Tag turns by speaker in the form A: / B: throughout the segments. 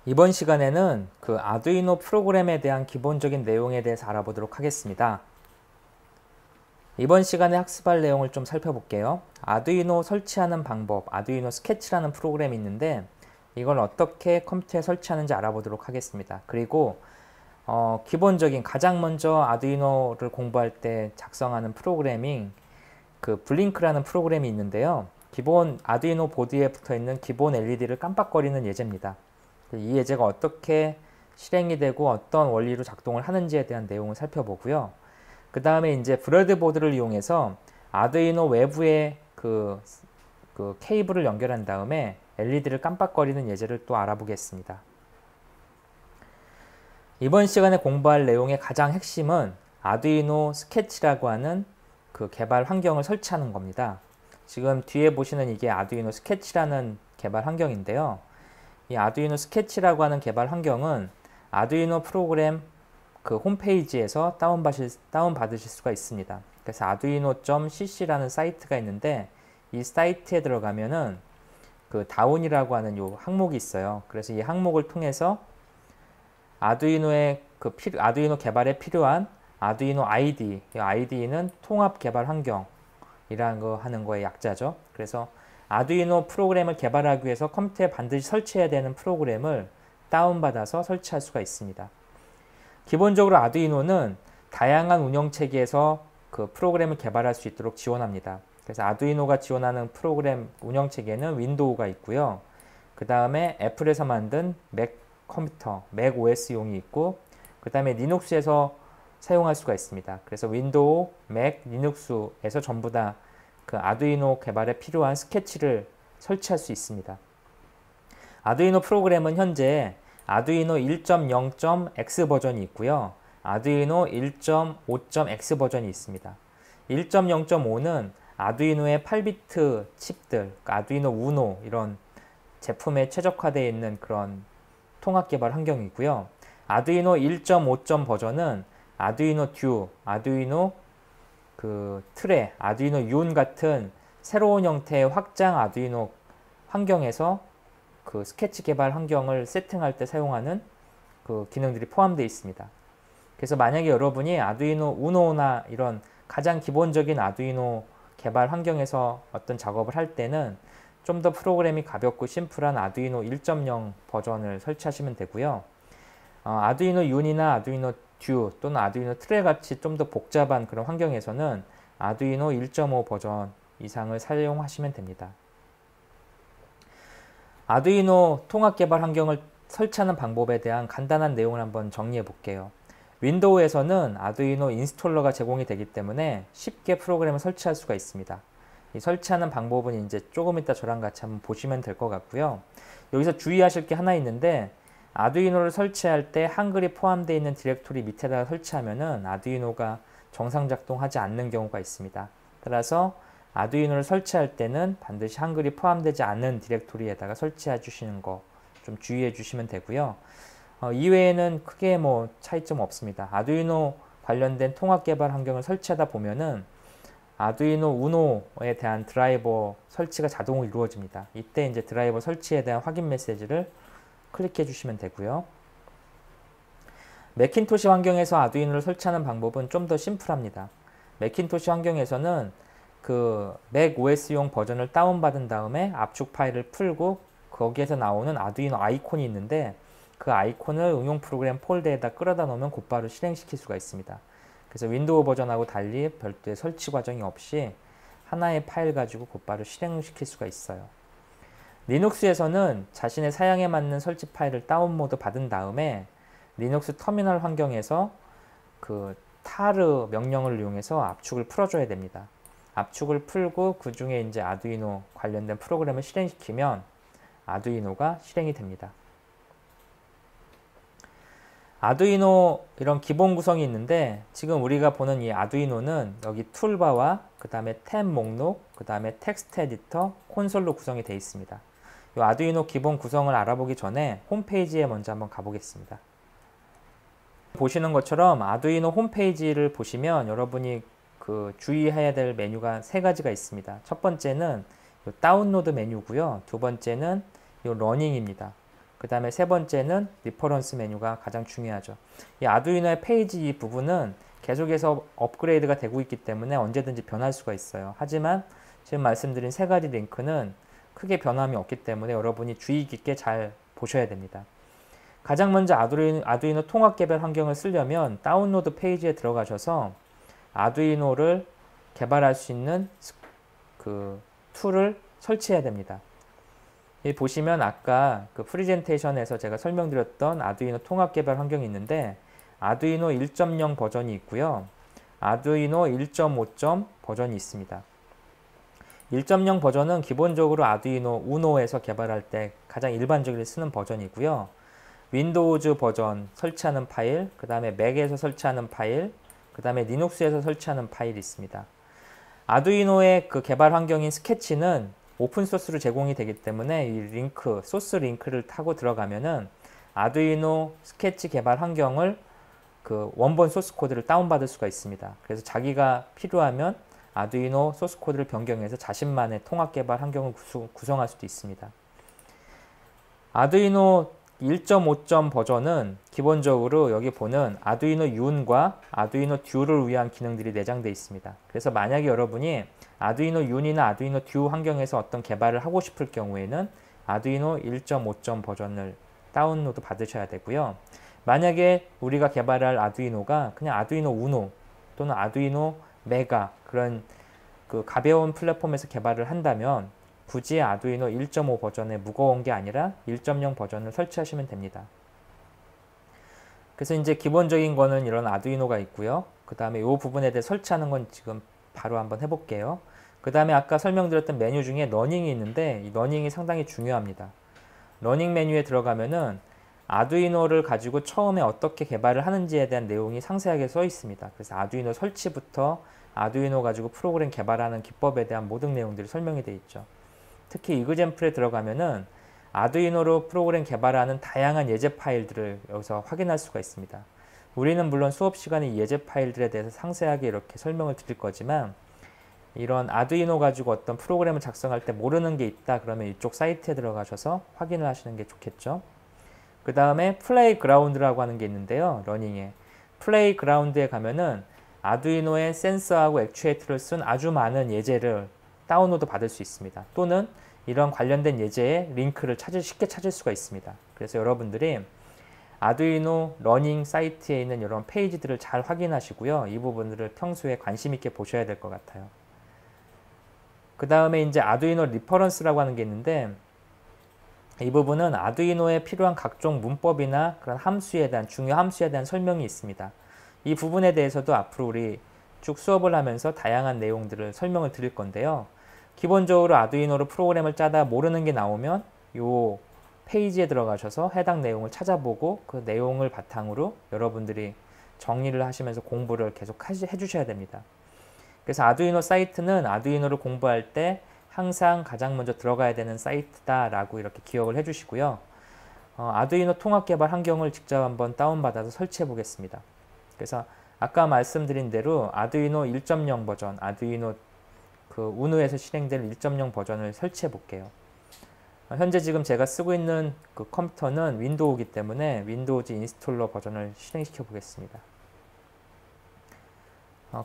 A: 이번 시간에는 그 아두이노 프로그램에 대한 기본적인 내용에 대해서 알아보도록 하겠습니다. 이번 시간에 학습할 내용을 좀 살펴볼게요. 아두이노 설치하는 방법, 아두이노 스케치라는 프로그램이 있는데 이걸 어떻게 컴퓨터에 설치하는지 알아보도록 하겠습니다. 그리고 기본적인 가장 먼저 아두이노를 공부할 때 작성하는 프로그래밍 그 블링크라는 프로그램이 있는데요. 기본 아두이노 보드에 붙어 있는 기본 LED를 깜빡거리는 예제입니다. 이 예제가 어떻게 실행이 되고 어떤 원리로 작동을 하는지에 대한 내용을 살펴보고요. 그 다음에 이제 브레드보드를 이용해서 아두이노 외부에 그 케이블을 연결한 다음에 LED를 깜빡거리는 예제를 또 알아보겠습니다. 이번 시간에 공부할 내용의 가장 핵심은 아두이노 스케치라고 하는 그 개발 환경을 설치하는 겁니다. 지금 뒤에 보시는 이게 아두이노 스케치라는 개발 환경인데요. 이 아두이노 스케치라고 하는 개발 환경은 아두이노 프로그램 그 홈페이지에서 다운받으실 수가 있습니다. 그래서 arduino.cc라는 사이트가 있는데 이 사이트에 들어가면은 그 다운이라고 하는 요 항목이 있어요. 그래서 이 항목을 통해서 아두이노 개발에 필요한 아두이노 IDE, 이 IDE는 통합 개발 환경이라는 거 하는 거의 약자죠. 그래서 아두이노 프로그램을 개발하기 위해서 컴퓨터에 반드시 설치해야 되는 프로그램을 다운받아서 설치할 수가 있습니다. 기본적으로 아두이노는 다양한 운영체계에서 그 프로그램을 개발할 수 있도록 지원합니다. 그래서 아두이노가 지원하는 프로그램 운영체계는 윈도우가 있고요. 그 다음에 애플에서 만든 맥 컴퓨터, 맥 OS용이 있고, 그 다음에 리눅스에서 사용할 수가 있습니다. 그래서 윈도우, 맥, 리눅스에서 전부 다 그 아두이노 개발에 필요한 스케치를 설치할 수 있습니다. 아두이노 프로그램은 현재 아두이노 1.0.x 버전이 있고요. 아두이노 1.5.x 버전이 있습니다. 1.0.5는 아두이노의 8비트 칩들, 그러니까 아두이노 우노 이런 제품에 최적화되어 있는 그런 통합 개발 환경이고요. 아두이노 1.5. 버전은 아두이노 듀, 아두이노 그 트레, 아두이노 윤 같은 새로운 형태의 확장 아두이노 환경에서 그 스케치 개발 환경을 세팅할 때 사용하는 그 기능들이 포함되어 있습니다. 그래서 만약에 여러분이 아두이노 우노나 이런 가장 기본적인 아두이노 개발 환경에서 어떤 작업을 할 때는 좀 더 프로그램이 가볍고 심플한 아두이노 1.0 버전을 설치하시면 되고요. 아두이노 윤이나 아두이노 듀 또는 아두이노 트레 같이 좀 더 복잡한 그런 환경에서는 아두이노 1.5 버전 이상을 사용하시면 됩니다. 아두이노 통합 개발 환경을 설치하는 방법에 대한 간단한 내용을 한번 정리해 볼게요. 윈도우에서는 아두이노 인스톨러가 제공이 되기 때문에 쉽게 프로그램을 설치할 수가 있습니다. 이 설치하는 방법은 이제 조금 이따 저랑 같이 한번 보시면 될 것 같고요. 여기서 주의하실 게 하나 있는데 아두이노를 설치할 때 한글이 포함되어 있는 디렉토리 밑에다가 설치하면은 아두이노가 정상 작동하지 않는 경우가 있습니다. 따라서 아두이노를 설치할 때는 반드시 한글이 포함되지 않는 디렉토리에다가 설치해 주시는 거 좀 주의해 주시면 되고요. 이외에는 크게 뭐 차이점 없습니다. 아두이노 관련된 통합 개발 환경을 설치하다 보면은 아두이노 우노에 대한 드라이버 설치가 자동으로 이루어집니다. 이때 이제 드라이버 설치에 대한 확인 메시지를 클릭해 주시면 되고요. 매킨토시 환경에서 아두이노를 설치하는 방법은 좀 더 심플합니다. 매킨토시 환경에서는 그 맥 OS용 버전을 다운받은 다음에 압축 파일을 풀고 거기에서 나오는 아두이노 아이콘이 있는데 그 아이콘을 응용 프로그램 폴더에다 끌어다 놓으면 곧바로 실행시킬 수가 있습니다. 그래서 윈도우 버전하고 달리 별도의 설치 과정이 없이 하나의 파일 가지고 곧바로 실행시킬 수가 있어요. 리눅스에서는 자신의 사양에 맞는 설치 파일을 다운로드 받은 다음에 리눅스 터미널 환경에서 그 타르 명령을 이용해서 압축을 풀어줘야 됩니다. 압축을 풀고 그 중에 이제 아두이노 관련된 프로그램을 실행시키면 아두이노가 실행이 됩니다. 아두이노 이런 기본 구성이 있는데 지금 우리가 보는 이 아두이노는 여기 툴바와 그 다음에 탭 목록, 그 다음에 텍스트 에디터, 콘솔로 구성이 되어 있습니다. 이 아두이노 기본 구성을 알아보기 전에 홈페이지에 먼저 한번 가보겠습니다. 보시는 것처럼 아두이노 홈페이지를 보시면 여러분이 그 주의해야 될 메뉴가 세 가지가 있습니다. 첫 번째는 다운로드 메뉴고요. 두 번째는 러닝입니다. 그 다음에 세 번째는 리퍼런스 메뉴가 가장 중요하죠. 이 아두이노의 페이지 이 부분은 계속해서 업그레이드가 되고 있기 때문에 언제든지 변할 수가 있어요. 하지만 지금 말씀드린 세 가지 링크는 크게 변함이 없기 때문에 여러분이 주의 깊게 잘 보셔야 됩니다. 가장 먼저 아두이노 통합 개발 환경을 쓰려면 다운로드 페이지에 들어가셔서 아두이노를 개발할 수 있는 그 툴을 설치해야 됩니다. 여기 보시면 아까 그 프리젠테이션에서 제가 설명드렸던 아두이노 통합 개발 환경이 있는데 아두이노 1.0 버전이 있고요. 아두이노 1.5 버전이 있습니다. 1.0 버전은 기본적으로 아두이노 우노에서 개발할 때 가장 일반적으로 쓰는 버전이고요. 윈도우즈 버전 설치하는 파일, 그 다음에 맥에서 설치하는 파일, 그 다음에 리눅스에서 설치하는 파일이 있습니다. 아두이노의 그 개발 환경인 스케치는 오픈소스로 제공이 되기 때문에 이 링크, 소스 링크를 타고 들어가면은 아두이노 스케치 개발 환경을 그 원본 소스 코드를 다운받을 수가 있습니다. 그래서 자기가 필요하면 아두이노 소스 코드를 변경해서 자신만의 통합 개발 환경을 구성할 수도 있습니다. 아두이노 1.5 버전은 기본적으로 여기 보는 아두이노 윤과 아두이노 듀를 위한 기능들이 내장되어 있습니다. 그래서 만약에 여러분이 아두이노 윤이나 아두이노 듀 환경에서 어떤 개발을 하고 싶을 경우에는 아두이노 1.5 버전을 다운로드 받으셔야 되고요. 만약에 우리가 개발할 아두이노가 그냥 아두이노 우노 또는 아두이노 메가 그런 그 가벼운 플랫폼에서 개발을 한다면 굳이 아두이노 1.5 버전의 무거운 게 아니라 1.0 버전을 설치하시면 됩니다. 그래서 이제 기본적인 거는 이런 아두이노가 있고요. 그 다음에 이 부분에 대해 설치하는 건 지금 바로 한번 해볼게요. 그 다음에 아까 설명드렸던 메뉴 중에 러닝이 있는데 이 러닝이 상당히 중요합니다. 러닝 메뉴에 들어가면은 아두이노를 가지고 처음에 어떻게 개발을 하는지에 대한 내용이 상세하게 써 있습니다. 그래서 아두이노 설치부터 아두이노 가지고 프로그램 개발하는 기법에 대한 모든 내용들이 설명이 되어 있죠. 특히 이그젠플에 들어가면은 아두이노로 프로그램 개발하는 다양한 예제 파일들을 여기서 확인할 수가 있습니다. 우리는 물론 수업 시간에 이 예제 파일들에 대해서 상세하게 이렇게 설명을 드릴 거지만 이런 아두이노 가지고 어떤 프로그램을 작성할 때 모르는 게 있다 그러면 이쪽 사이트에 들어가셔서 확인을 하시는 게 좋겠죠. 그 다음에 플레이그라운드라고 하는 게 있는데요. 러닝에 플레이그라운드에 가면은 아두이노의 센서하고 액추에이터를 쓴 아주 많은 예제를 다운로드 받을 수 있습니다. 또는 이런 관련된 예제의 링크를 쉽게 찾을 수가 있습니다. 그래서 여러분들이 아두이노 러닝 사이트에 있는 이런 페이지들을 잘 확인하시고요. 이 부분들을 평소에 관심 있게 보셔야 될 것 같아요. 그 다음에 이제 아두이노 리퍼런스라고 하는 게 있는데 이 부분은 아두이노에 필요한 각종 문법이나 그런 함수에 대한 중요 함수에 대한 설명이 있습니다. 이 부분에 대해서도 앞으로 우리 쭉 수업을 하면서 다양한 내용들을 설명을 드릴 건데요. 기본적으로 아두이노로 프로그램을 짜다 모르는 게 나오면 이 페이지에 들어가셔서 해당 내용을 찾아보고 그 내용을 바탕으로 여러분들이 정리를 하시면서 공부를 계속 해주셔야 됩니다. 그래서 아두이노 사이트는 아두이노를 공부할 때 항상 가장 먼저 들어가야 되는 사이트다라고 이렇게 기억을 해주시고요. 아두이노 통합 개발 환경을 직접 한번 다운받아서 설치해 보겠습니다. 그래서 아까 말씀드린 대로 아두이노 1.0 버전, 아두이노 그 우노에서 실행될 1.0 버전을 설치해 볼게요. 현재 지금 제가 쓰고 있는 그 컴퓨터는 윈도우이기 때문에 윈도우즈 인스톨러 버전을 실행시켜 보겠습니다.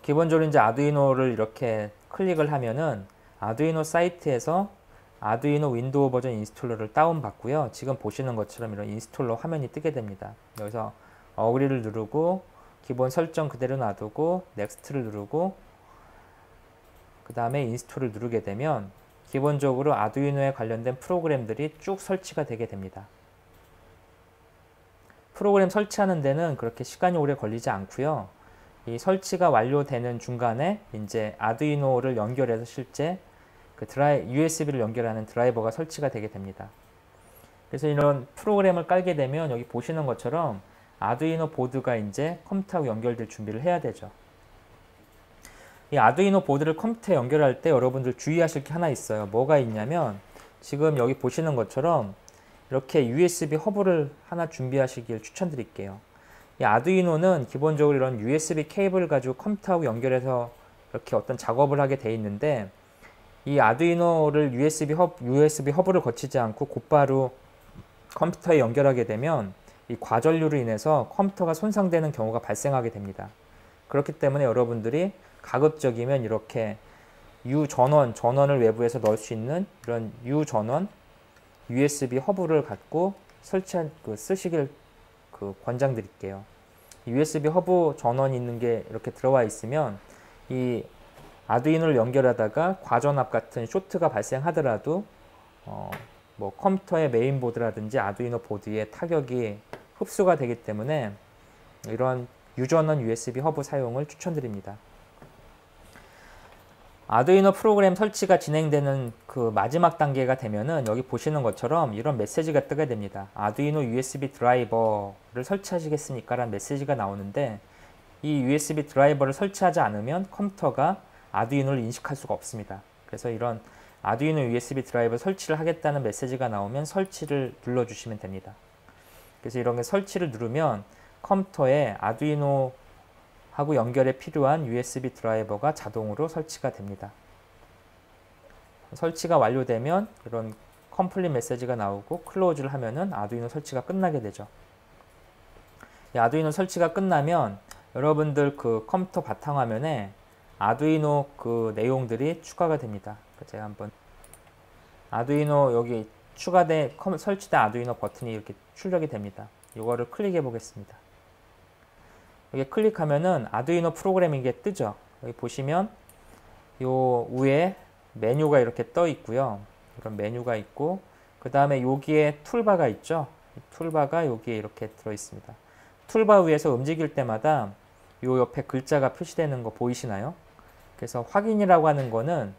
A: 기본적으로 이제 아두이노를 이렇게 클릭을 하면은 아두이노 사이트에서 아두이노 윈도우 버전 인스톨러를 다운받고요. 지금 보시는 것처럼 이런 인스톨러 화면이 뜨게 됩니다. 여기서 어그리를 누르고 기본 설정 그대로 놔두고 넥스트를 누르고 그 다음에 인스톨을 누르게 되면 기본적으로 아두이노에 관련된 프로그램들이 쭉 설치가 되게 됩니다. 프로그램 설치하는 데는 그렇게 시간이 오래 걸리지 않고요. 이 설치가 완료되는 중간에 이제 아두이노를 연결해서 실제 그 USB를 연결하는 드라이버가 설치가 되게 됩니다. 그래서 이런 프로그램을 깔게 되면 여기 보시는 것처럼 아두이노 보드가 이제 컴퓨터하고 연결될 준비를 해야 되죠. 이 아두이노 보드를 컴퓨터에 연결할 때 여러분들 주의하실 게 하나 있어요. 뭐가 있냐면 지금 여기 보시는 것처럼 이렇게 USB 허브를 하나 준비하시길 추천드릴게요. 이 아두이노는 기본적으로 이런 USB 케이블을 가지고 컴퓨터하고 연결해서 이렇게 어떤 작업을 하게 돼 있는데 이 아두이노를 USB 허브를 거치지 않고 곧바로 컴퓨터에 연결하게 되면 이 과전류로 인해서 컴퓨터가 손상되는 경우가 발생하게 됩니다. 그렇기 때문에 여러분들이 가급적이면 이렇게 전원을 외부에서 넣을 수 있는 이런 유전원 USB 허브를 갖고 쓰시길 권장드릴게요. USB 허브 전원이 있는 게 이렇게 들어와 있으면 이 아두이노를 연결하다가 과전압 같은 쇼트가 발생하더라도 뭐 컴퓨터의 메인보드라든지 아두이노 보드에 타격이 흡수가 되기 때문에 이런 유전원 USB 허브 사용을 추천드립니다. 아두이노 프로그램 설치가 진행되는 그 마지막 단계가 되면은 여기 보시는 것처럼 이런 메시지가 뜨게 됩니다. 아두이노 USB 드라이버를 설치하시겠습니까? 라는 메시지가 나오는데 이 USB 드라이버를 설치하지 않으면 컴퓨터가 아두이노를 인식할 수가 없습니다. 그래서 이런 아두이노 USB 드라이버 설치를 하겠다는 메시지가 나오면 설치를 눌러주시면 됩니다. 그래서 이런 게 설치를 누르면 컴퓨터에 아두이노 하고 연결에 필요한 USB 드라이버가 자동으로 설치가 됩니다. 설치가 완료되면 이런 컴플릿 메시지가 나오고 클로즈를 하면은 아두이노 설치가 끝나게 되죠. 이 아두이노 설치가 끝나면 여러분들 그 컴퓨터 바탕화면에 아두이노 그 내용들이 추가가 됩니다. 제가 한번 아두이노 여기 설치된 아두이노 버튼이 이렇게 출력이 됩니다. 이거를 클릭해 보겠습니다. 여기 클릭하면은 아두이노 프로그램이 게 뜨죠. 여기 보시면 요 위에 메뉴가 이렇게 떠 있고요. 이런 메뉴가 있고 그 다음에 여기에 툴바가 있죠. 툴바가 여기에 이렇게 들어 있습니다. 툴바 위에서 움직일 때마다 요 옆에 글자가 표시되는 거 보이시나요? 그래서 확인이라고 하는 거는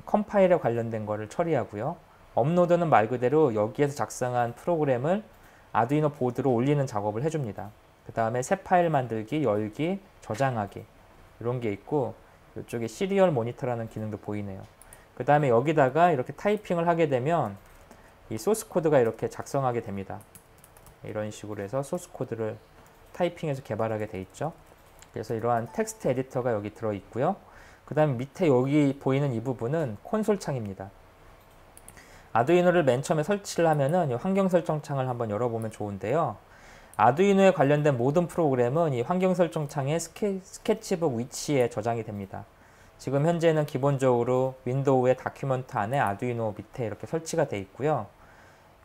A: 컴파일에 관련된 거를 처리하고요. 업로드는 말 그대로 여기에서 작성한 프로그램을 아두이노 보드로 올리는 작업을 해줍니다. 그 다음에 새 파일 만들기, 열기, 저장하기 이런 게 있고 이쪽에 시리얼 모니터라는 기능도 보이네요. 그 다음에 여기다가 이렇게 타이핑을 하게 되면 이 소스 코드가 이렇게 작성하게 됩니다. 이런 식으로 해서 소스 코드를 타이핑해서 개발하게 돼 있죠. 그래서 이러한 텍스트 에디터가 여기 들어 있고요. 그 다음에 밑에 여기 보이는 이 부분은 콘솔 창입니다. 아두이노를 맨 처음에 설치를 하면은 이 환경 설정 창을 한번 열어보면 좋은데요. 아두이노에 관련된 모든 프로그램은 이 환경 설정 창의 스케치북 위치에 저장이 됩니다. 지금 현재는 기본적으로 윈도우의 다큐멘트 안에 아두이노 밑에 이렇게 설치가 되어 있고요.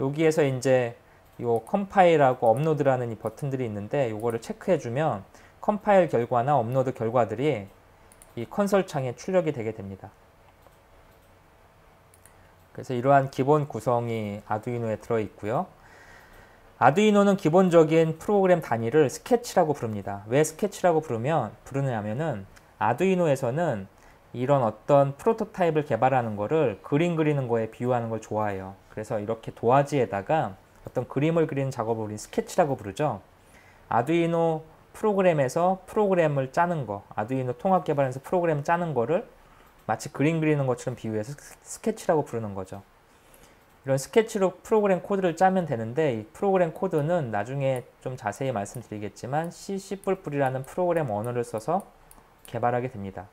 A: 여기에서 이제 요 컴파일하고 업로드라는 이 버튼들이 있는데 요거를 체크해주면 컴파일 결과나 업로드 결과들이 이 컨솔 창에 출력이 되게 됩니다. 그래서 이러한 기본 구성이 아두이노에 들어있고요. 아두이노는 기본적인 프로그램 단위를 스케치라고 부릅니다. 왜 스케치라고 부르냐면은 아두이노에서는 이런 어떤 프로토타입을 개발하는 거를 그림 그리는 거에 비유하는 걸 좋아해요. 그래서 이렇게 도화지에다가 어떤 그림을 그리는 작업을 우리 스케치라고 부르죠. 아두이노 프로그램에서 프로그램을 짜는 거, 아두이노 통합 개발에서 프로그램 짜는 거를 마치 그림 그리는 것처럼 비유해서 스케치라고 부르는 거죠. 이런 스케치로 프로그램 코드를 짜면 되는데 이 프로그램 코드는 나중에 좀 자세히 말씀드리겠지만 C++이라는 프로그램 언어를 써서 개발하게 됩니다.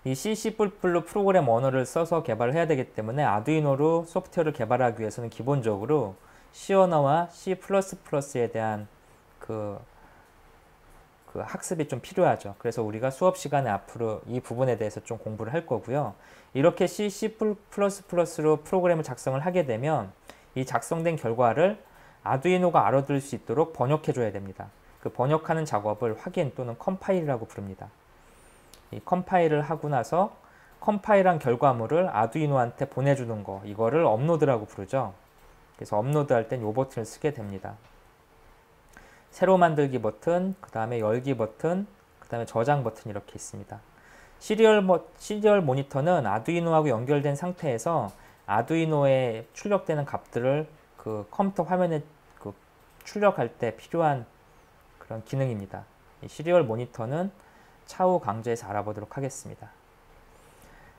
A: 이 C++ 프로그램 언어를 써서 개발을 해야 되기 때문에 아두이노로 소프트웨어를 개발하기 위해서는 기본적으로 C 언어와 C++에 대한 그 학습이 좀 필요하죠. 그래서 우리가 수업 시간에 앞으로 이 부분에 대해서 좀 공부를 할 거고요. 이렇게 C++로 프로그램을 작성을 하게 되면 이 작성된 결과를 아두이노가 알아들을 수 있도록 번역해 줘야 됩니다. 그 번역하는 작업을 확인 또는 컴파일이라고 부릅니다. 이 컴파일을 하고 나서 컴파일한 결과물을 아두이노한테 보내주는 거, 이거를 업로드라고 부르죠. 그래서 업로드할 땐 이 버튼을 쓰게 됩니다. 새로 만들기 버튼, 그 다음에 열기 버튼, 그 다음에 저장 버튼 이렇게 있습니다. 시리얼 모니터는 아두이노하고 연결된 상태에서 아두이노에 출력되는 값들을 그 컴퓨터 화면에 출력할 때 필요한 그런 기능입니다. 이 시리얼 모니터는 차후 강좌에서 알아보도록 하겠습니다.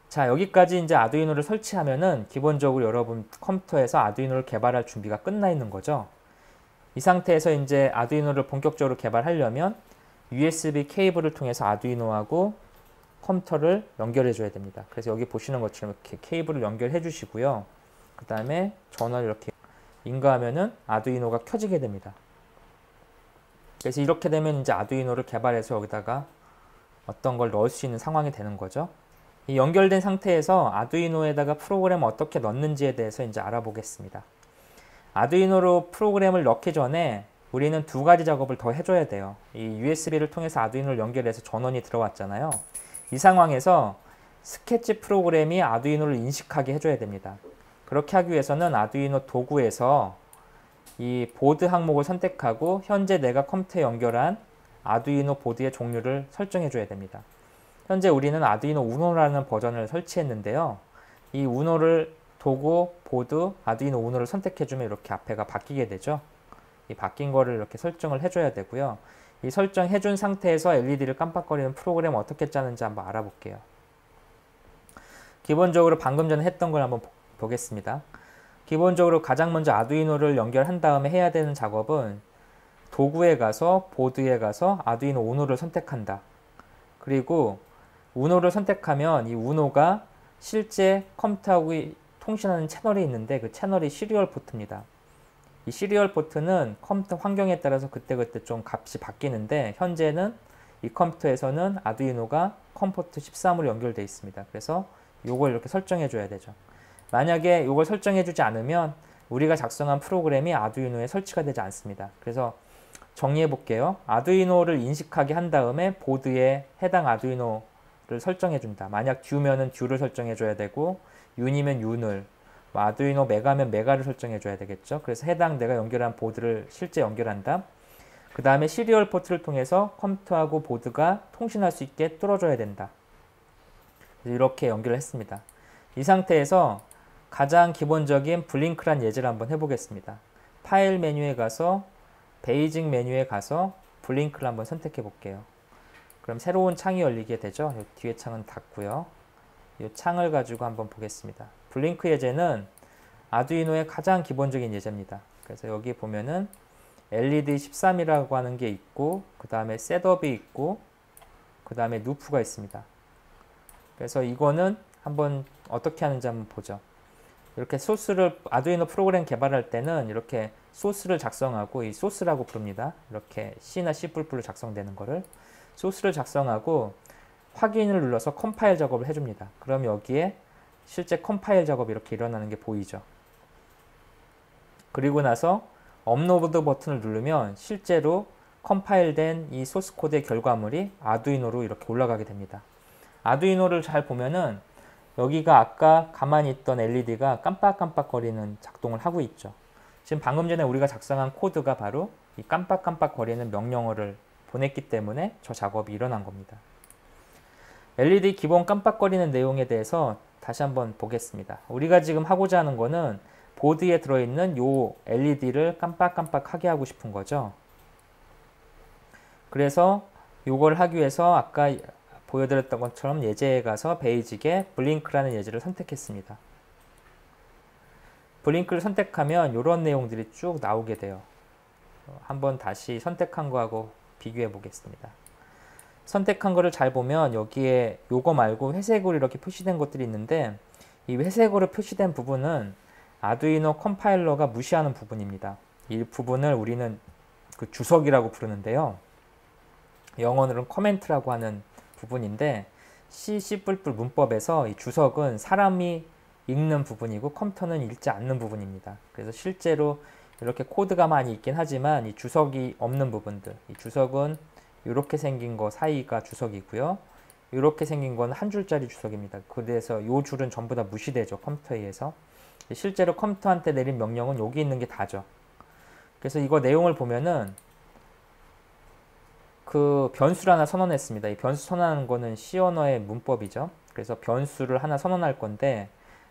A: 자, 여기까지 이제 아두이노를 설치하면은 기본적으로 여러분 컴퓨터에서 아두이노를 개발할 준비가 끝나 있는 거죠. 이 상태에서 이제 아두이노를 본격적으로 개발하려면 USB 케이블을 통해서 아두이노하고 컴퓨터를 연결해 줘야 됩니다. 그래서 여기 보시는 것처럼 이렇게 케이블을 연결해 주시고요. 그 다음에 전원을 이렇게 인가하면은 아두이노가 켜지게 됩니다. 그래서 이렇게 되면 이제 아두이노를 개발해서 여기다가 어떤 걸 넣을 수 있는 상황이 되는 거죠. 이 연결된 상태에서 아두이노에다가 프로그램을 어떻게 넣는지에 대해서 이제 알아보겠습니다. 아두이노로 프로그램을 넣기 전에 우리는 두 가지 작업을 더 해줘야 돼요. 이 USB를 통해서 아두이노를 연결해서 전원이 들어왔잖아요. 이 상황에서 스케치 프로그램이 아두이노를 인식하게 해줘야 됩니다. 그렇게 하기 위해서는 아두이노 도구에서 이 보드 항목을 선택하고 현재 내가 컴퓨터에 연결한 아두이노 보드의 종류를 설정해 줘야 됩니다. 현재 우리는 아두이노 우노라는 버전을 설치했는데요. 이 우노를 도구, 보드, 아두이노 우노를 선택해 주면 이렇게 앞에가 바뀌게 되죠. 이 바뀐 거를 이렇게 설정을 해줘야 되고요. 이 설정해 준 상태에서 LED를 깜빡거리는 프로그램을 어떻게 짜는지 한번 알아볼게요. 기본적으로 방금 전에 했던 걸 한번 보겠습니다. 기본적으로 가장 먼저 아두이노를 연결한 다음에 해야 되는 작업은 도구에 가서 보드에 가서 아두이노 우노를 선택한다. 그리고 우노를 선택하면 이 우노가 실제 컴퓨터하고 통신하는 채널이 있는데 그 채널이 시리얼 포트입니다. 이 시리얼 포트는 컴퓨터 환경에 따라서 그때그때 좀 값이 바뀌는데 현재는 이 컴퓨터에서는 아두이노가 컴포트 13으로 연결되어 있습니다. 그래서 이걸 이렇게 설정해 줘야 되죠. 만약에 이걸 설정해 주지 않으면 우리가 작성한 프로그램이 아두이노에 설치가 되지 않습니다. 그래서 정리해 볼게요. 아두이노를 인식하게 한 다음에 보드에 해당 아두이노를 설정해 준다. 만약 듀면은 듀를 설정해 줘야 되고 윤이면 윤을, 아두이노 메가면 메가를 설정해 줘야 되겠죠. 그래서 해당 내가 연결한 보드를 실제 연결한다. 그 다음에 시리얼 포트를 통해서 컴퓨터하고 보드가 통신할 수 있게 뚫어줘야 된다. 이렇게 연결을 했습니다. 이 상태에서 가장 기본적인 블링크란 예제를 한번 해보겠습니다. 파일 메뉴에 가서 베이직 메뉴에 가서 블링크를 한번 선택해 볼게요. 그럼 새로운 창이 열리게 되죠. 이 뒤에 창은 닫고요. 이 창을 가지고 한번 보겠습니다. 블링크 예제는 아두이노의 가장 기본적인 예제입니다. 그래서 여기 보면은 LED 13이라고 하는 게 있고 그 다음에 셋업이 있고 그 다음에 루프가 있습니다. 그래서 이거는 한번 어떻게 하는지 한번 보죠. 이렇게 소스를 아두이노 프로그램 개발할 때는 이렇게 소스를 작성하고 이 소스라고 부릅니다. 이렇게 C나 C++로 작성되는 거를 소스를 작성하고 확인을 눌러서 컴파일 작업을 해줍니다. 그럼 여기에 실제 컴파일 작업이 이렇게 일어나는 게 보이죠. 그리고 나서 업로드 버튼을 누르면 실제로 컴파일된 이 소스 코드의 결과물이 아두이노로 이렇게 올라가게 됩니다. 아두이노를 잘 보면은 여기가 아까 가만히 있던 LED가 깜빡깜빡거리는 작동을 하고 있죠. 지금 방금 전에 우리가 작성한 코드가 바로 이 깜빡깜빡거리는 명령어를 보냈기 때문에 저 작업이 일어난 겁니다. LED 기본 깜빡거리는 내용에 대해서 다시 한번 보겠습니다. 우리가 지금 하고자 하는 거는 보드에 들어있는 요 LED를 깜빡깜빡하게 하고 싶은 거죠. 그래서 요걸 하기 위해서 아까 보여드렸던 것처럼 예제에 가서 베이직에 블링크라는 예제를 선택했습니다. 블링크를 선택하면 이런 내용들이 쭉 나오게 돼요. 한번 다시 선택한 거하고 비교해 보겠습니다. 선택한 거를 잘 보면 여기에 요거 말고 회색으로 이렇게 표시된 것들이 있는데 이 회색으로 표시된 부분은 아두이노 컴파일러가 무시하는 부분입니다. 이 부분을 우리는 그 주석이라고 부르는데요. 영어로는 커멘트라고 하는 부분인데 C, C++ 문법에서 이 주석은 사람이 읽는 부분이고 컴퓨터는 읽지 않는 부분입니다. 그래서 실제로 이렇게 코드가 많이 있긴 하지만 이 주석이 없는 부분들, 이 주석은 이렇게 생긴 거 사이가 주석이고요. 이렇게 생긴 건 한 줄짜리 주석입니다. 그래서 이 줄은 전부 다 무시되죠. 컴퓨터에 의해서. 실제로 컴퓨터한테 내린 명령은 여기 있는 게 다죠. 그래서 이거 내용을 보면은 그 변수를 하나 선언했습니다. 이 변수 선언하는 거는 C 언어의 문법이죠. 그래서 변수를 하나 선언할 건데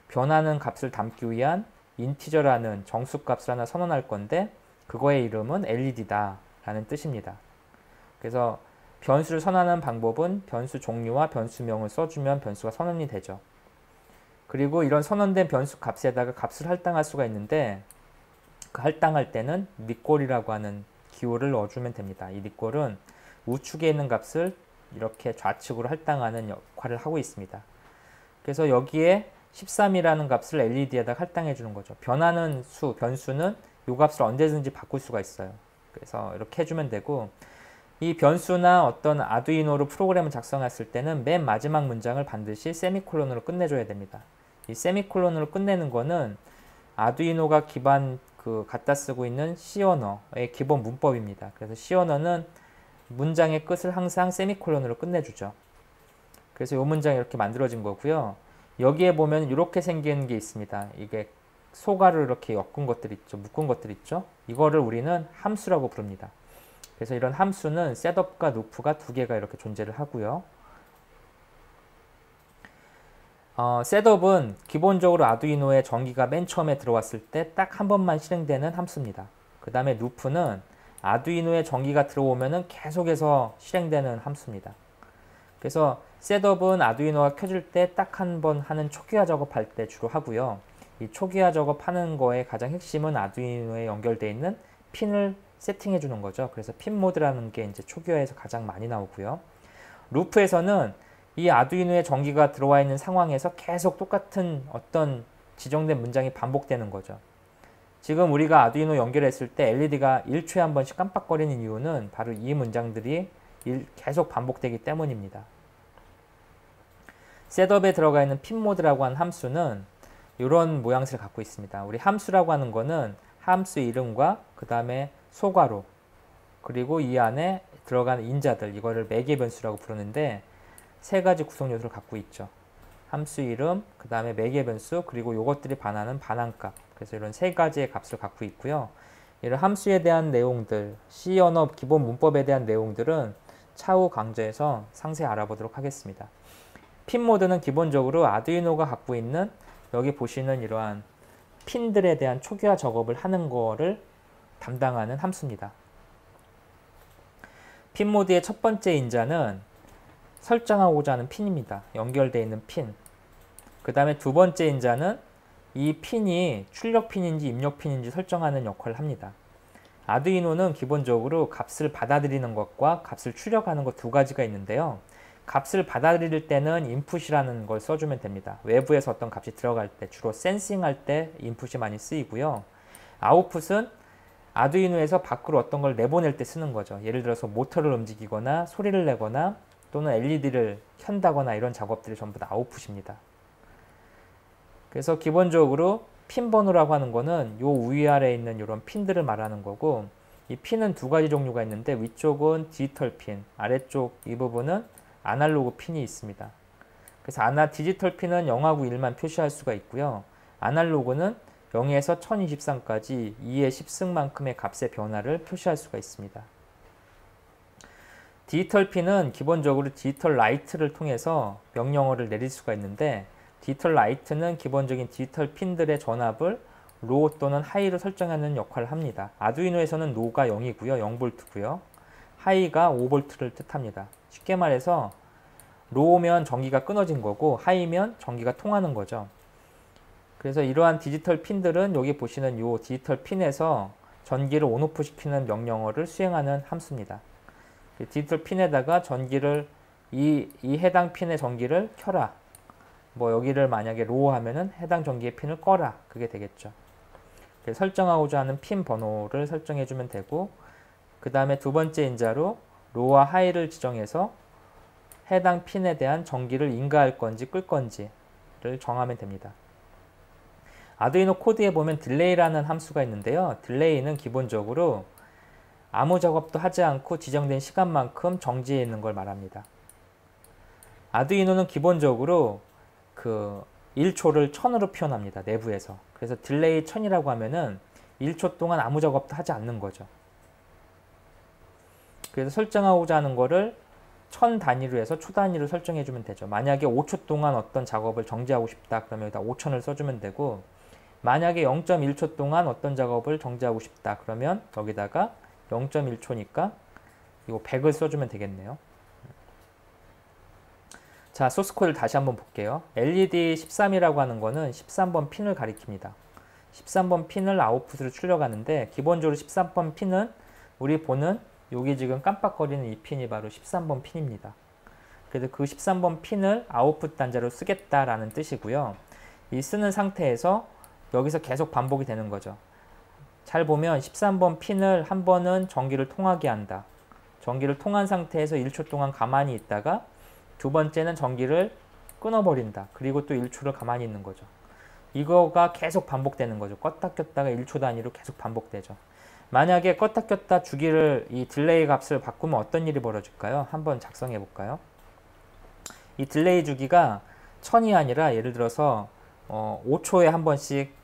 A: 변하는 값을 담기 위한 인티저라는 정수값을 하나 선언할 건데 그거의 이름은 LED다 라는 뜻입니다. 그래서 변수를 선언하는 방법은 변수 종류와 변수명을 써주면 변수가 선언이 되죠. 그리고 이런 선언된 변수 값에다가 값을 할당할 수가 있는데 그 할당할 때는 리꼴이라고 하는 기호를 넣어주면 됩니다. 이 리꼴은 우측에 있는 값을 이렇게 좌측으로 할당하는 역할을 하고 있습니다. 그래서 여기에 13이라는 값을 LED에다 할당해 주는 거죠. 변하는 수, 변수는 요 값을 언제든지 바꿀 수가 있어요. 그래서 이렇게 해주면 되고, 이 변수나 어떤 아두이노로 프로그램을 작성했을 때는 맨 마지막 문장을 반드시 세미콜론으로 끝내줘야 됩니다. 이 세미콜론으로 끝내는 거는 아두이노가 기반 갖다 쓰고 있는 C 언어의 기본 문법입니다. 그래서 C 언어는 문장의 끝을 항상 세미콜론으로 끝내주죠. 그래서 이 문장이 이렇게 만들어진 거고요. 여기에 보면 이렇게 생긴 게 있습니다. 이게 소가를 이렇게 엮은 것들 있죠. 묶은 것들 있죠. 이거를 우리는 함수라고 부릅니다. 그래서 이런 함수는 셋업과 루프가 두 개가 이렇게 존재를 하고요. 셋업은 기본적으로 아두이노의 전기가 맨 처음에 들어왔을 때 딱 한 번만 실행되는 함수입니다. 그 다음에 루프는 아두이노의 전기가 들어오면은 계속해서 실행되는 함수입니다. 그래서 셋업은 아두이노가 켜질 때 딱 한 번 하는 초기화 작업할 때 주로 하고요. 이 초기화 작업하는 거의 가장 핵심은 아두이노에 연결되어 있는 핀을 세팅해 주는 거죠. 그래서 핀 모드라는 게 이제 초기화에서 가장 많이 나오고요. 루프에서는 이 아두이노에 전기가 들어와 있는 상황에서 계속 똑같은 어떤 지정된 문장이 반복되는 거죠. 지금 우리가 아두이노 연결했을 때 LED가 1초에 한 번씩 깜빡거리는 이유는 바로 이 문장들이 계속 반복되기 때문입니다. 셋업에 들어가 있는 핀모드라고 하는 함수는 이런 모양새를 갖고 있습니다. 우리 함수라고 하는 거는 함수 이름과 그 다음에 소괄호 그리고 이 안에 들어가는 인자들, 이거를 매개 변수라고 부르는데 세 가지 구성 요소를 갖고 있죠. 함수 이름, 그 다음에 매개 변수, 그리고 이것들이 반하는 반환값. 그래서 이런 세 가지의 값을 갖고 있고요. 이런 함수에 대한 내용들, C 언어 기본 문법에 대한 내용들은 차후 강좌에서 상세히 알아보도록 하겠습니다. 핀 모드는 기본적으로 아두이노가 갖고 있는 여기 보시는 이러한 핀들에 대한 초기화 작업을 하는 거를 담당하는 함수입니다. 핀 모드의 첫 번째 인자는 설정하고자 하는 핀입니다. 연결되어 있는 핀. 그 다음에 두 번째 인자는 이 핀이 출력 핀인지 입력 핀인지 설정하는 역할을 합니다. 아두이노는 기본적으로 값을 받아들이는 것과 값을 출력하는 것 두 가지가 있는데요. 값을 받아들일 때는 인풋이라는 걸 써주면 됩니다. 외부에서 어떤 값이 들어갈 때, 주로 센싱할 때 인풋이 많이 쓰이고요. 아웃풋은 아두이노에서 밖으로 어떤 걸 내보낼 때 쓰는 거죠. 예를 들어서 모터를 움직이거나 소리를 내거나 또는 LED를 켠다거나 이런 작업들이 전부 다 아웃풋입니다. 그래서 기본적으로 핀 번호라고 하는 거는 요 위아래에 있는 이런 핀들을 말하는 거고, 이 핀은 두 가지 종류가 있는데 위쪽은 디지털 핀, 아래쪽 이 부분은 아날로그 핀이 있습니다. 그래서 디지털 핀은 0하고 1만 표시할 수가 있고요. 아날로그는 0에서 1023까지 2의 10승만큼의 값의 변화를 표시할 수가 있습니다. 디지털 핀은 기본적으로 디지털 라이트를 통해서 명령어를 내릴 수가 있는데, 디지털 라이트는 기본적인 디지털 핀들의 전압을 로우 또는 하이로 설정하는 역할을 합니다. 아두이노에서는 로우가 0이고요. 0V고요. 하이가 5V를 뜻합니다. 쉽게 말해서 로우면 전기가 끊어진 거고 하이면 전기가 통하는 거죠. 그래서 이러한 디지털 핀들은 여기 보시는 이 디지털 핀에서 전기를 온오프 시키는 명령어를 수행하는 함수입니다. 디지털 핀에다가 전기를 이 해당 핀의 전기를 켜라. 뭐 여기를 만약에 로우 하면은 해당 전기의 핀을 꺼라. 그게 되겠죠. 설정하고자 하는 핀 번호를 설정해 주면 되고, 그 다음에 두 번째 인자로 로우와 하이를 지정해서 해당 핀에 대한 전기를 인가할 건지 끌 건지를 정하면 됩니다. 아두이노 코드에 보면 딜레이라는 함수가 있는데요. 딜레이는 기본적으로 아무 작업도 하지 않고 지정된 시간만큼 정지해 있는 걸 말합니다. 아두이노는 기본적으로 1초를 1000으로 표현합니다. 내부에서. 그래서 딜레이 1000이라고 하면은 1초 동안 아무 작업도 하지 않는 거죠. 그래서 설정하고자 하는 거를 1000 단위로 해서 초 단위로 설정해 주면 되죠. 만약에 5초 동안 어떤 작업을 정지하고 싶다 그러면 여기다 5000을 써주면 되고, 만약에 0.1초 동안 어떤 작업을 정지하고 싶다 그러면 여기다가 0.1초니까 이거 100을 써주면 되겠네요. 자, 소스 코드를 다시 한번 볼게요. LED 13이라고 하는 거는 13번 핀을 가리킵니다. 13번 핀을 아웃풋으로 출력하는데, 기본적으로 13번 핀은 우리 보는 여기 지금 깜빡거리는 이 핀이 바로 13번 핀입니다. 그래서 그 13번 핀을 아웃풋 단자로 쓰겠다라는 뜻이고요. 이 쓰는 상태에서 여기서 계속 반복이 되는 거죠. 잘 보면 13번 핀을 한 번은 전기를 통하게 한다. 전기를 통한 상태에서 1초 동안 가만히 있다가 두 번째는 전기를 끊어버린다. 그리고 또 1초를 가만히 있는 거죠. 이거가 계속 반복되는 거죠. 껐다 켰다가 1초 단위로 계속 반복되죠. 만약에 껐다 켰다 주기를 이 딜레이 값을 바꾸면 어떤 일이 벌어질까요? 한번 작성해 볼까요? 이 딜레이 주기가 1000이 아니라 예를 들어서 5초에 한 번씩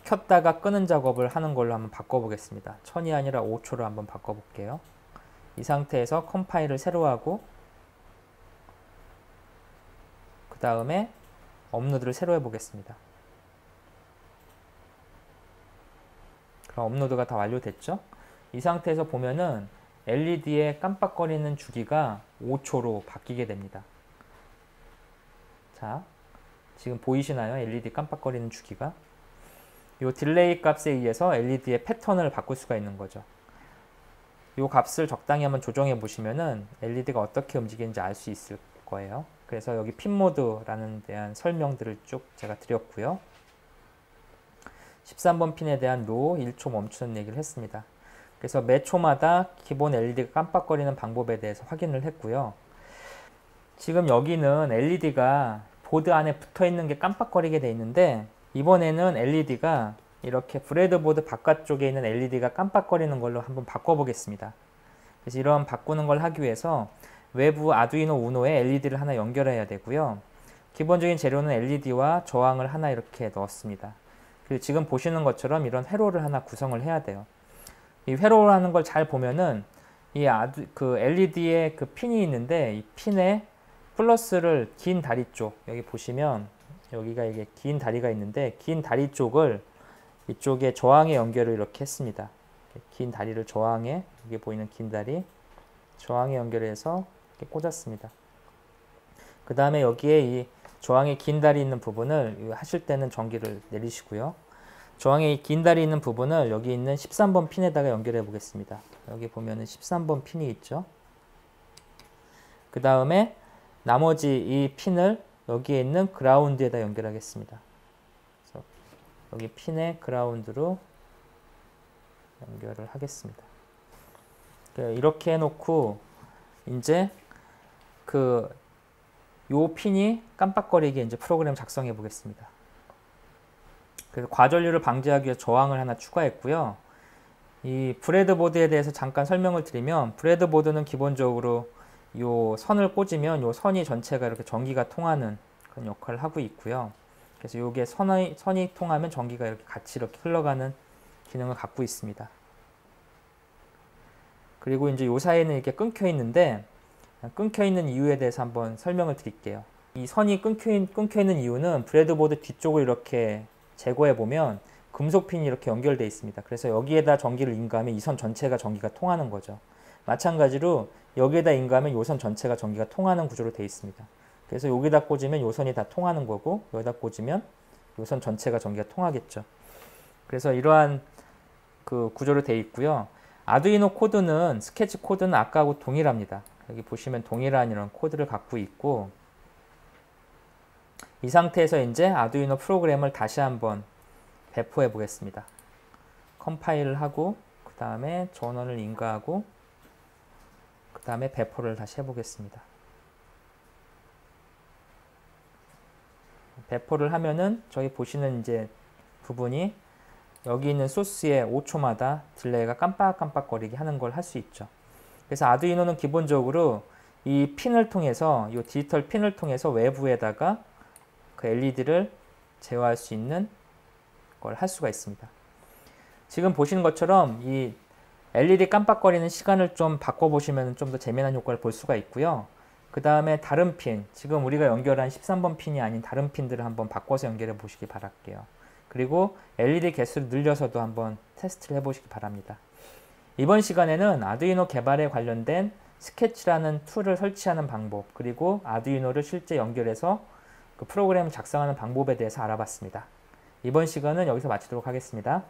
A: 켰다가 끄는 작업을 하는 걸로 한번 바꿔보겠습니다. 1000이 아니라 5초로 한번 바꿔볼게요. 이 상태에서 컴파일을 새로 하고 그 다음에 업로드를 새로 해보겠습니다. 그럼 업로드가 다 완료됐죠? 이 상태에서 보면은 LED의 깜빡거리는 주기가 5초로 바뀌게 됩니다. 자, 지금 보이시나요? LED 깜빡거리는 주기가. 이 딜레이 값에 의해서 LED의 패턴을 바꿀 수가 있는 거죠. 이 값을 적당히 한번 조정해 보시면은 LED가 어떻게 움직이는지 알 수 있을 거예요. 그래서 여기 핀 모드라는 대한 설명들을 쭉 제가 드렸고요. 13번 핀에 대한 로 1초 멈추는 얘기를 했습니다. 그래서 매 초마다 기본 LED가 깜빡거리는 방법에 대해서 확인을 했고요. 지금 여기는 LED가 보드 안에 붙어 있는 게 깜빡거리게 돼 있는데 이번에는 LED가 이렇게 브레드보드 바깥쪽에 있는 LED가 깜빡거리는 걸로 한번 바꿔보겠습니다. 그래서 이런 바꾸는 걸 하기 위해서 외부 아두이노 우노에 LED를 하나 연결해야 되고요. 기본적인 재료는 LED와 저항을 하나 이렇게 넣었습니다. 그리고 지금 보시는 것처럼 이런 회로를 하나 구성을 해야 돼요. 이 회로라는 걸 잘 보면은 이 LED에 그 핀이 있는데 이 핀에 플러스를 긴 다리 쪽, 여기 보시면 여기가 이게 긴 다리가 있는데 긴 다리 쪽을 이쪽에 저항에 연결을 이렇게 했습니다. 긴 다리를 저항에, 여기 보이는 긴 다리 저항에 연결해서 이렇게 꽂았습니다. 그 다음에 여기에 이 저항에 긴 다리 있는 부분을 하실 때는 전기를 내리시고요. 저항에 긴 다리 있는 부분을 여기 있는 13번 핀에다가 연결해 보겠습니다. 여기 보면은 13번 핀이 있죠. 그 다음에 나머지 이 핀을 여기에 있는 그라운드에다 연결하겠습니다. 그래서 여기 핀에 그라운드로 연결을 하겠습니다. 이렇게 해놓고 이제 요 핀이 깜빡거리게 이제 프로그램 작성해 보겠습니다. 그래서 과전류를 방지하기 위해 저항을 하나 추가했고요. 이 브레드보드에 대해서 잠깐 설명을 드리면 브레드보드는 기본적으로 요 선을 꽂으면 요 선이 전체가 이렇게 전기가 통하는 그런 역할을 하고 있고요. 그래서 요게 선이 통하면 전기가 이렇게 같이 이렇게 흘러가는 기능을 갖고 있습니다. 그리고 이제 요 사이에는 이렇게 끊겨 있는데 끊겨 있는 이유에 대해서 한번 설명을 드릴게요. 이 선이 끊겨 있는 이유는 브레드보드 뒤쪽을 이렇게 제거해 보면 금속 핀이 이렇게 연결되어 있습니다. 그래서 여기에다 전기를 인가하면 이 선 전체가 전기가 통하는 거죠. 마찬가지로 여기에다 인가하면 이 선 전체가 전기가 통하는 구조로 되어 있습니다. 그래서 여기다 꽂으면 이 선이 다 통하는 거고 여기다 꽂으면 이 선 전체가 전기가 통하겠죠. 그래서 이러한 그 구조로 되어 있고요. 아두이노 코드는 스케치 코드는 아까하고 동일합니다. 여기 보시면 동일한 이런 코드를 갖고 있고 이 상태에서 이제 아두이노 프로그램을 다시 한번 배포해 보겠습니다. 컴파일을 하고 그 다음에 전원을 인가하고 그 다음에 배포를 다시 해보겠습니다. 배포를 하면은 저기 보시는 이제 부분이 여기 있는 소스에 5초마다 딜레이가 깜빡깜빡거리게 하는 걸 할 수 있죠. 그래서 아두이노는 기본적으로 이 핀을 통해서 이 디지털 핀을 통해서 외부에다가 그 LED를 제어할 수 있는 걸 할 수가 있습니다. 지금 보시는 것처럼 이 LED 깜빡거리는 시간을 좀 바꿔보시면 좀 더 재미난 효과를 볼 수가 있고요. 그 다음에 다른 핀, 지금 우리가 연결한 13번 핀이 아닌 다른 핀들을 한번 바꿔서 연결해 보시기 바랄게요. 그리고 LED 개수를 늘려서도 한번 테스트를 해보시기 바랍니다. 이번 시간에는 아두이노 개발에 관련된 스케치라는 툴을 설치하는 방법, 그리고 아두이노를 실제 연결해서 그 프로그램을 작성하는 방법에 대해서 알아봤습니다. 이번 시간은 여기서 마치도록 하겠습니다.